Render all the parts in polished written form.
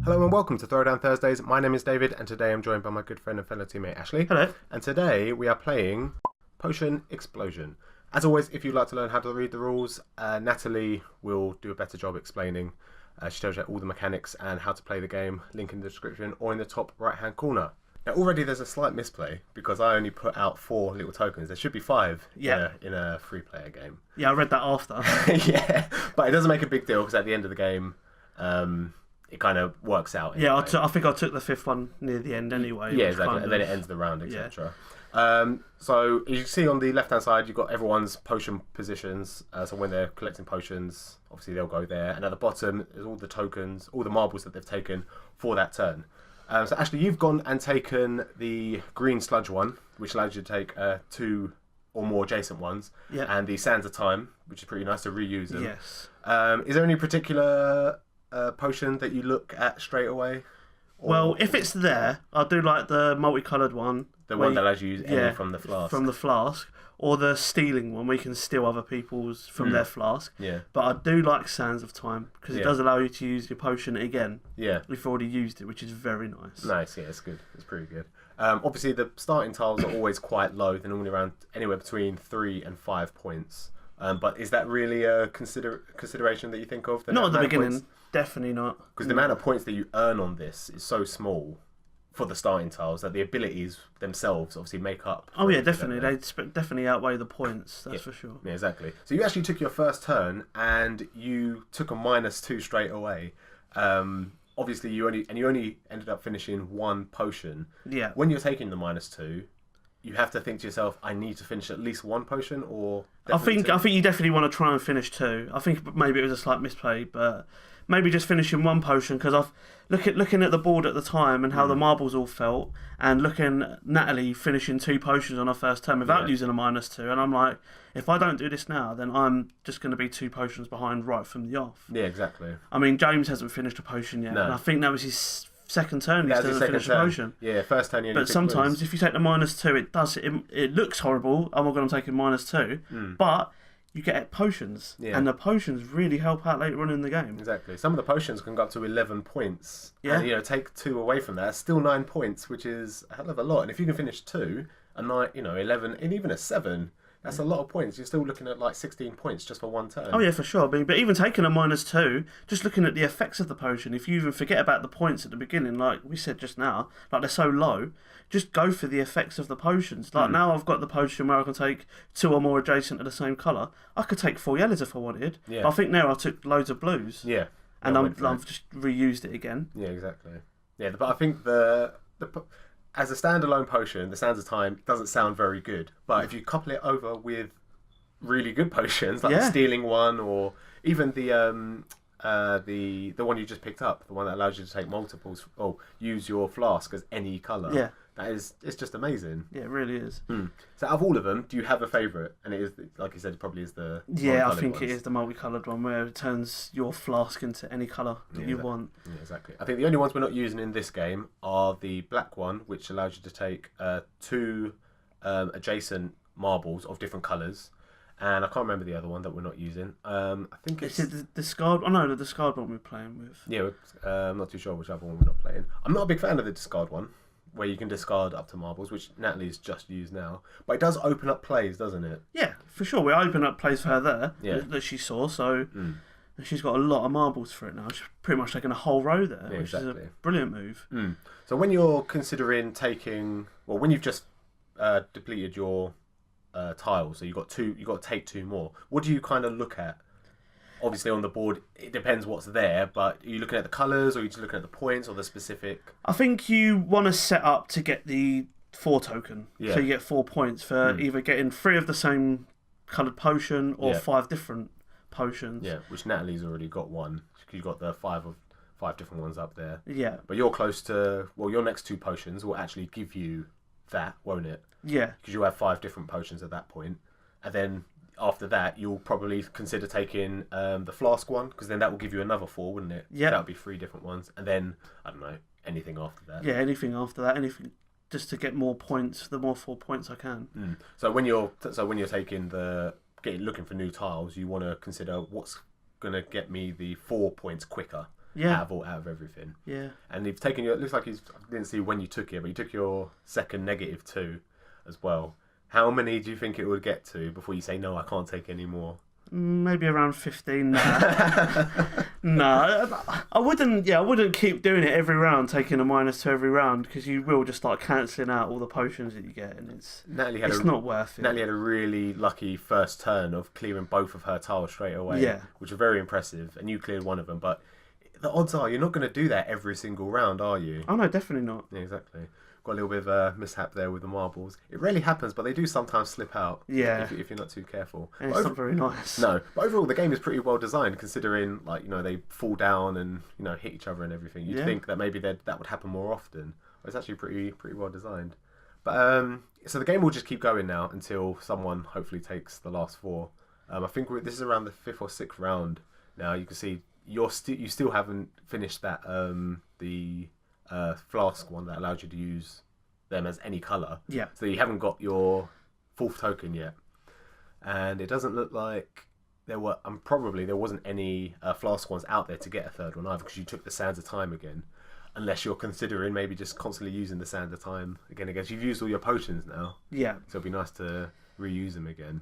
Hello and welcome to Throwdown Thursdays. My name is David and today I'm joined by my good friend and fellow teammate Ashley. Hello. And today we are playing Potion Explosion. As always, if you'd like to learn how to read the rules, Natalie will do a better job explaining. She tells you all the mechanics and how to play the game. Link in the description or in the top right hand corner. Now already there's a slight misplay because I only put out 4 little tokens. There should be 5 in a 3-player game. Yeah, I read that after. Yeah, but it doesn't make a big deal because at the end of the game it kind of works out. Anyway. Yeah, I think I took the 5th one near the end anyway. Yeah, exactly. And then it ends the round, etc. Yeah. So as you can see on the left hand side, you've got everyone's potion positions. So when they're collecting potions, obviously they'll go there. And at the bottom is all the tokens, all the marbles that they've taken for that turn. So Ashley, you've gone and taken the green sludge one, which allows you to take 2 or more adjacent ones, and the sands of time, which is pretty nice to reuse them. Yes. Is there any particular potion that you look at straight away? Well, if it's there, I do like the multicoloured one. The one that allows you to use any from the flask. From the flask. Or the stealing one, where you can steal other people's from their flask. Yeah. But I do like Sands of Time, because it does allow you to use your potion again. Yeah. If you've already used it, which is very nice. Nice, yeah, it's good. It's pretty good. Obviously, the starting tiles are always quite low. They're normally around anywhere between 3 and 5 points. But is that really a consideration that you think of? Not at the beginning. Points? Definitely not. Because the amount of points that you earn on this is so small for the starting tiles that the abilities themselves obviously make up. Oh yeah, definitely. They definitely outweigh the points. That's for sure. Yeah, exactly. So you actually took your first turn and you took a -2 straight away. Obviously, you only ended up finishing 1 potion. Yeah. When you're taking the -2, you have to think to yourself, I need to finish at least 1 potion, or I think you definitely want to try and finish 2. I think maybe it was a slight misplay, but maybe just finishing 1 potion, because I've looking at the board at the time and how the marbles all felt, and looking at Natalie finishing 2 potions on her first turn without using a -2, and I'm like, if I don't do this now, then I'm just going to be 2 potions behind right from the off. Yeah, exactly. I mean, James hasn't finished a potion yet, and I think that was his second turn. He still hasn't finished a potion. Yeah, first turn. But sometimes, if you take the -2, it looks horrible. Oh my god, I'm taking -2, but you get potions, and the potions really help out later on in the game. Exactly. Some of the potions can go up to 11 points. Yeah. And, take 2 away from that, still 9 points, which is a hell of a lot. And if you can finish 2, a 9, 11, and even a 7, that's a lot of points. You're still looking at like 16 points just for 1 turn. Oh yeah, for sure. But even taking a -2, just looking at the effects of the potion, if you even forget about the points at the beginning, like we said just now, like they're so low, just go for the effects of the potions. Like now I've got the potion where I can take 2 or more adjacent of the same colour. I could take 4 yellows if I wanted. Yeah. But I think now I took loads of blues. Yeah. And I've just reused it again. Yeah, exactly. Yeah, but I think as a standalone potion, the Sands of Time doesn't sound very good. But if you couple it over with really good potions, like the Stealing one, or even the one you just picked up, the one that allows you to take multiples, or use your flask as any colour. Yeah. It's just amazing. Yeah, it really is. So out of all of them, do you have a favourite? And it is, like you said, it probably is the I think it is the multicoloured one, where it turns your flask into any colour that you want. Yeah, exactly. I think the only ones we're not using in this game are the black one, which allows you to take 2 adjacent marbles of different colours. And I can't remember the other one that we're not using. I think it's... Is it the discard? Oh no, the discard one we're playing with. Yeah, I'm not too sure which other one we're not playing. I'm not a big fan of the discard one, where you can discard up to marbles, which Natalie's just used now. But it does open up plays, doesn't it? Yeah, for sure. We open up plays for her there that she saw, so she's got a lot of marbles for it now. She's pretty much taking a whole row there, which is a brilliant move. So when you're considering taking... Well, when you've just depleted your tiles, so you've got to take 2 more, what do you kind of look at? Obviously on the board, it depends what's there, but are you looking at the colours, or are you just looking at the points, or the specific... I think you want to set up to get the 4 token. Yeah. So you get 4 points for either getting 3 of the same coloured potion, or 5 different potions. Yeah, which Natalie's already got 1. You've got the 5 different ones up there. Yeah. But you're close to... Well, your next 2 potions will actually give you that, won't it? Yeah. Because you'll have 5 different potions at that point. And then... After that, you'll probably consider taking the flask one, because then that will give you another 4, wouldn't it? Yeah. That would be 3 different ones. And then, I don't know, anything after that. Yeah, anything after that. Anything just to get more points, the more 4 points I can. So when you're taking looking for new tiles, you want to consider what's going to get me the 4 points quicker. out of everything. Yeah. And you've taken it looks like I didn't see when you took it, but you took your second -2 as well. How many do you think it would get to before you say, no, I can't take any more? Maybe around 15. No, I wouldn't. Yeah, I wouldn't keep doing it every round, taking a -2 every round, because you will just start cancelling out all the potions that you get, and it's not worth it. Natalie had a really lucky first turn of clearing both of her tiles straight away, which was very impressive, and you cleared one of them. But the odds are you're not going to do that every single round, are you? Oh no, definitely not. Yeah, exactly. Got a little bit of a mishap there with the marbles. It rarely happens, but they do sometimes slip out. Yeah. If you're not too careful. And it's not very nice. No, but overall the game is pretty well designed, considering they fall down and hit each other and everything. You'd think that maybe that would happen more often. But it's actually pretty well designed. But so the game will just keep going now until someone hopefully takes the last 4. I think this is around the 5th or 6th round. Now you can see you still haven't finished that the flask one that allowed you to use them as any colour. Yeah. So you haven't got your 4th token yet, and it doesn't look like there wasn't any flask ones out there to get a 3rd one either, because you took the Sands of Time again. Unless you're considering maybe just constantly using the Sands of Time again. You've used all your potions now. Yeah. So it'd be nice to reuse them again.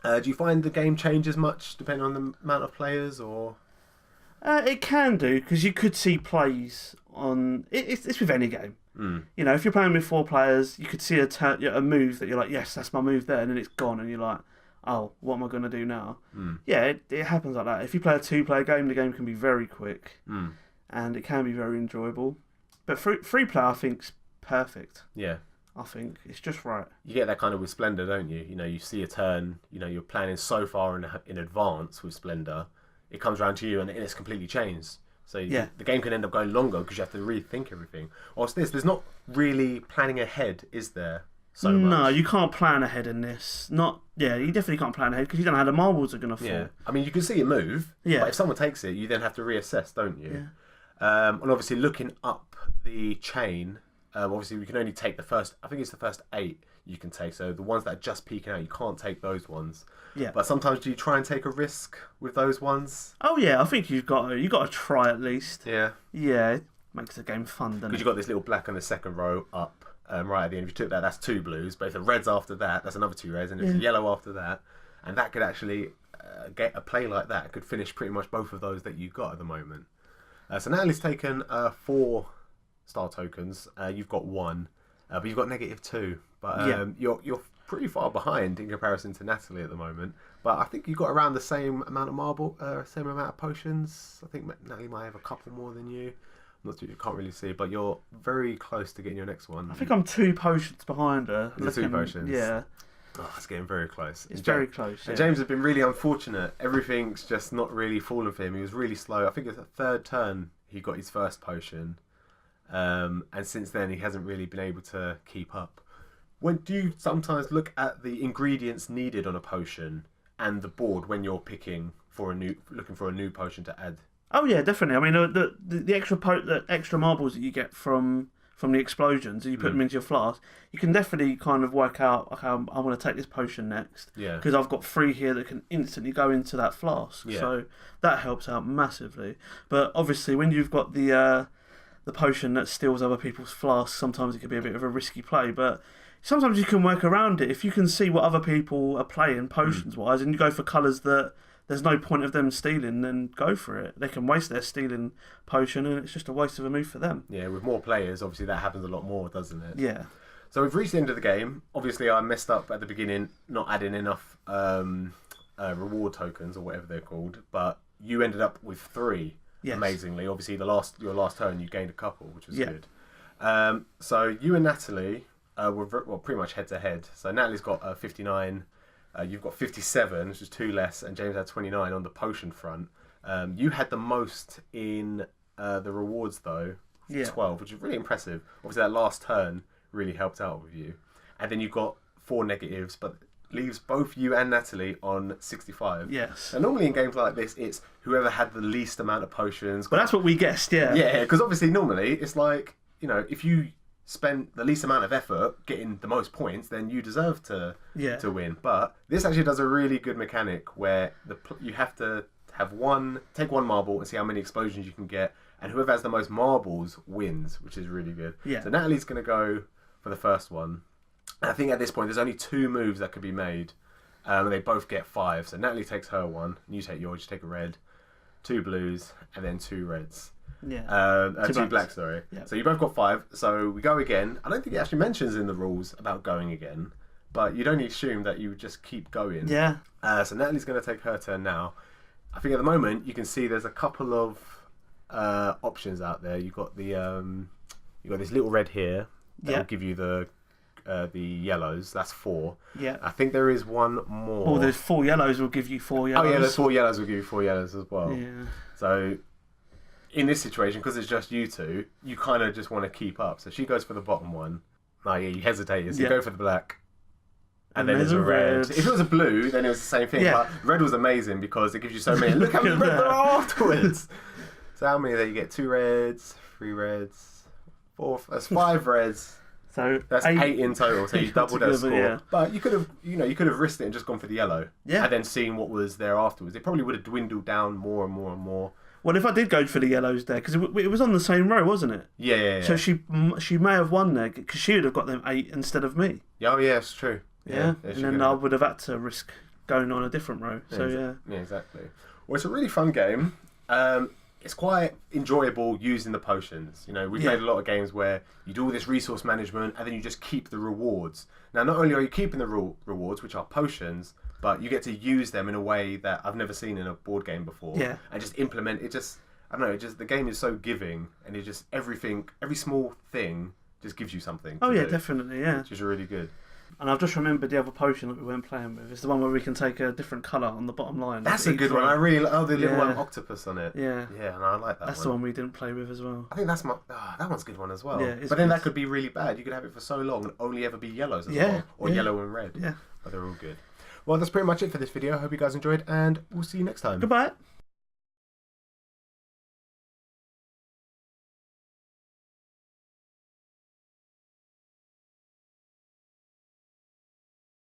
Do you find the game changes much depending on the amount of players, or? It can do, because you could see plays on. It's with any game. If you're playing with 4 players, you could see a move that you're like, yes, that's my move there, and then it's gone, and you're like, oh, what am I going to do now? Yeah, it happens like that. If you play a 2-player game, the game can be very quick, and it can be very enjoyable. But 3-player, I think's perfect. Yeah. I think it's just right. You get that kind of with Splendor, don't you? You see a turn, you're planning so far in advance with Splendor, it comes around to you and it's completely changed. So the game can end up going longer because you have to rethink everything. Whilst there's not really planning ahead, is there? So much? No, you can't plan ahead in this. You definitely can't plan ahead because you don't know how the marbles are going to fall. Yeah. I mean, you can see it move, but if someone takes it, you then have to reassess, don't you? Yeah. And obviously looking up the chain, obviously we can only take the first 8 you can take. So the ones that are just peeking out, you can't take those ones. Yeah. But sometimes do you try and take a risk with those ones? Oh yeah, I think you've got to try at least. Yeah. Yeah, it makes the game fun, doesn't it? Because you've got this little black on the second row up, right at the end. If you took that, that's 2 blues. But if the red's after that, that's another 2 reds, and if it's yellow after that, and that could actually get a play like that could finish pretty much both of those that you've got at the moment. So Natalie's taken 4 star tokens. You've got 1, but you've got -2. But you're pretty far behind in comparison to Natalie at the moment. But I think you've got around the same amount of same amount of potions. I think Natalie might have a couple more than you. I'm not too, you can't really see, but you're very close to getting your next one. I think I'm 2 potions behind her. 2 potions. Yeah. Oh, it's getting very close. It's very close. Yeah. And James has been really unfortunate. Everything's just not really fallen for him. He was really slow. I think it's the 3rd turn he got his first potion. And since then he hasn't really been able to keep up. When do you sometimes look at the ingredients needed on a potion and the board when you're looking for a new potion to add? Oh yeah, definitely. I mean, the extra marbles that you get from the explosions, and you put them into your flask, you can definitely kind of work out, okay, I want to take this potion next. Yeah. Because I've got 3 here that can instantly go into that flask. Yeah. So that helps out massively. But obviously, when you've got the potion that steals other people's flasks, sometimes it can be a bit of a risky play. But sometimes you can work around it. If you can see what other people are playing potions-wise, and you go for colours that there's no point of them stealing, then go for it. They can waste their stealing potion, and it's just a waste of a move for them. Yeah, with more players, obviously that happens a lot more, doesn't it? Yeah. So we've reached the end of the game. Obviously, I messed up at the beginning, not adding enough reward tokens, or whatever they're called, but you ended up with 3, amazingly. Obviously, your last turn, you gained a couple, which was good. So you and Natalie were pretty much head-to-head. So Natalie's got 59, you've got 57, which is 2 less, and James had 29 on the potion front. You had the most in the rewards, though, 12, which is really impressive. Obviously, that last turn really helped out with you. And then you got 4 negatives, but leaves both you and Natalie on 65. Yes. And normally in games like this, it's whoever had the least amount of potions. But that's what we guessed, yeah. Yeah, because obviously normally it's like, if you spent the least amount of effort getting the most points, then you deserve to win. But this actually does a really good mechanic where you have to take one marble and see how many explosions you can get, and whoever has the most marbles wins, which is really good. Yeah. So Natalie's going to go for the first one. And I think at this point there's only 2 moves that could be made, and they both get 5. So Natalie takes her one, and you take yours. You take a red, 2 blues, and then 2 reds. Yeah. 2 blacks, sorry. Yep. So you both got 5. So we go again. I don't think it actually mentions in the rules about going again, but you'd only assume that you would just keep going. Yeah. So Natalie's going to take her turn now. I think at the moment you can see there's a couple of options out there. You've got the you've got this little red here that will give you the yellows. That's 4. Yeah. I think there is one more. Oh, there's 4 yellows will give you 4 yellows. Oh yeah, there's 4 yellows will give you 4 yellows as well. Yeah. So in this situation, because it's just you two, you kind of just want to keep up. So she goes for the bottom one. Oh yeah, you hesitated. So you go for the black. And then there's a red. If it was a blue, then it was the same thing. Yeah. But red was amazing because it gives you so many. Look how many reds there are afterwards. So how many there? You get 2 reds, 3 reds, 4. That's 5 reds. So that's 8 in total. So you doubled that score. Yeah. But you could have risked it and just gone for the yellow. Yeah. And then seen what was there afterwards. It probably would have dwindled down more and more and more. Well, if I did go for the yellows there, because it was on the same row, wasn't it? Yeah. So she may have won there because she would have got them 8 instead of me. Oh yeah, it's true. Yeah. And then I would have had to risk going on a different row. So yeah, exactly. Well, it's a really fun game. It's quite enjoyable using the potions. You know, we've made a lot of games where you do all this resource management and then you just keep the rewards. Now, not only are you keeping the rewards, which are potions, but you get to use them in a way that I've never seen in a board game before. Yeah. And just implement it. Just, I don't know, the game is so giving, and it just every small thing just gives you something. Oh, yeah, do, definitely, yeah. which is really good. And I've just remembered the other potion that we weren't playing with. It's the one where we can take a different colour on the bottom line. That's a good one. I really like the little octopus on it. Yeah. Yeah, and I like that That's one. the one we didn't play with as well. I think that's that one's a good one as well. Yeah, but then that could be really bad. You could have it for so long and only ever be yellows as well. Or yellow and red. Yeah. But they're all good. Well, that's pretty much it for this video. I hope you guys enjoyed, and we'll see you next time. Goodbye.